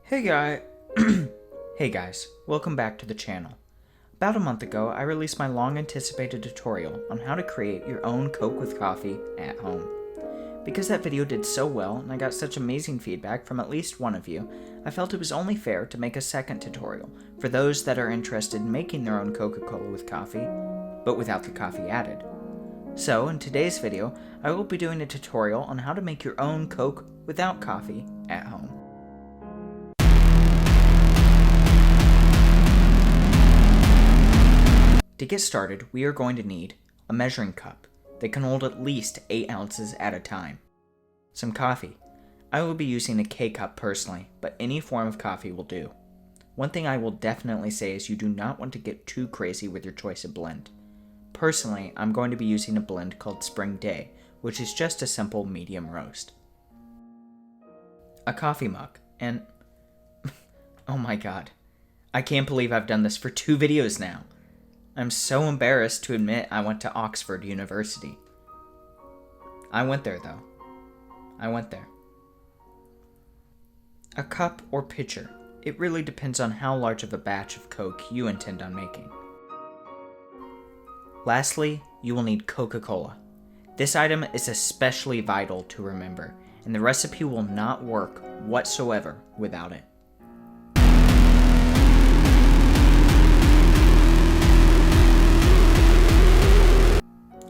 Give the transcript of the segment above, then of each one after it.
Hey guy, Hey guys, welcome back to the channel. About a month ago, I released my long-anticipated tutorial on how to create your own Coke with coffee at home. Because that video did so well and I got such amazing feedback from at least one of you, I felt it was only fair to make a second tutorial for those that are interested in making their own Coca-Cola with coffee, but without the coffee added. So, in today's video, I will be doing a tutorial on how to make your own Coke without coffee at home. To get started, we are going to need a measuring cup that can hold at least 8 ounces at a time, some coffee. I will be using a K-cup personally, but any form of coffee will do. One thing I will definitely say is you do not want to get too crazy with your choice of blend. Personally, I'm going to be using a blend called Spring Day, which is just a simple medium roast. A coffee mug, and oh my god, I can't believe I've done this for 2 videos now. I'm so embarrassed to admit I went to Oxford University. I went there though. I went there. A cup or pitcher. It really depends on how large of a batch of Coke you intend on making. Lastly, you will need Coca-Cola. This item is especially vital to remember, and the recipe will not work whatsoever without it.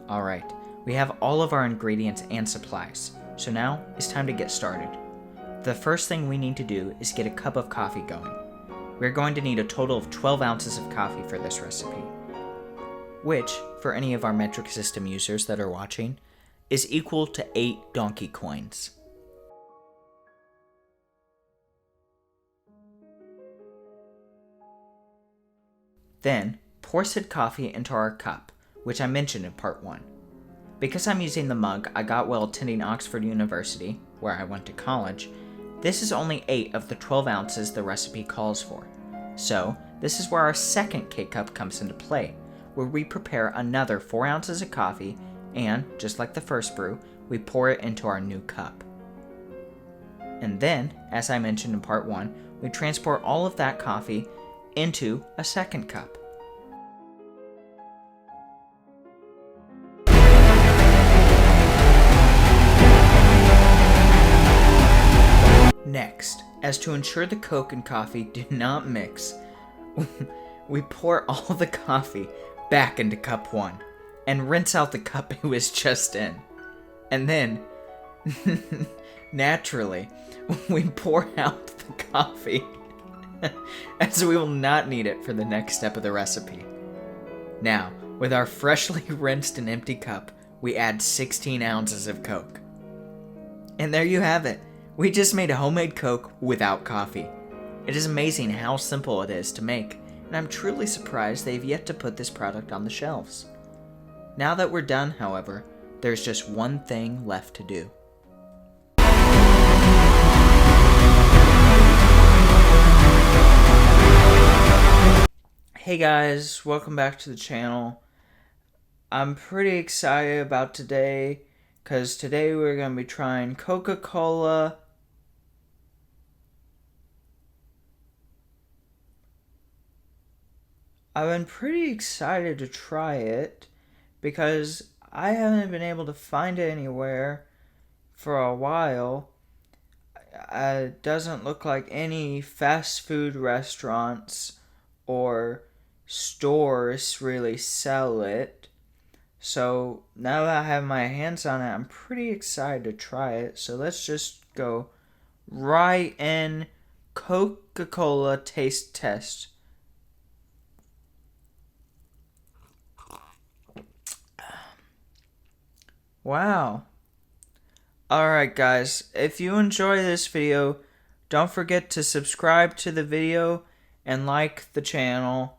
Alright, we have all of our ingredients and supplies, so now it's time to get started. The first thing we need to do is get a cup of coffee going. We're going to need a total of 12 ounces of coffee for this recipe, which, for any of our metric system users that are watching, is equal to 8 donkey coins. Then, pour said coffee into our cup, which I mentioned in part 1. Because I'm using the mug I got while attending Oxford University, where I went to college, this is only 8 of the 12 ounces the recipe calls for. So, this is where our second K-cup comes into play, where we prepare another 4 ounces of coffee and, just like the first brew, we pour it into our new cup. And then, as I mentioned in part 1, we transport all of that coffee into a second cup. Next, as to ensure the Coke and coffee do not mix, we pour all the coffee back into cup 1 and rinse out the cup it was just in. And then, naturally, we pour out the coffee as we will not need it for the next step of the recipe. Now, with our freshly rinsed and empty cup, we add 16 ounces of Coke. And there you have it. We just made a homemade Coke without coffee. It is amazing how simple it is to make, and I'm truly surprised they've yet to put this product on the shelves. Now that we're done, however, there's just one thing left to do. Hey guys, welcome back to the channel. I'm pretty excited about today, because today we're going to be trying Coca-Cola. I've been pretty excited to try it because I haven't been able to find it anywhere for a while. It doesn't look like any fast food restaurants or stores really sell it. So now that I have my hands on it, I'm pretty excited to try it. So let's just go right in. Coca-Cola taste test. Wow. Alright guys, if you enjoy this video, don't forget to subscribe to the video and like the channel.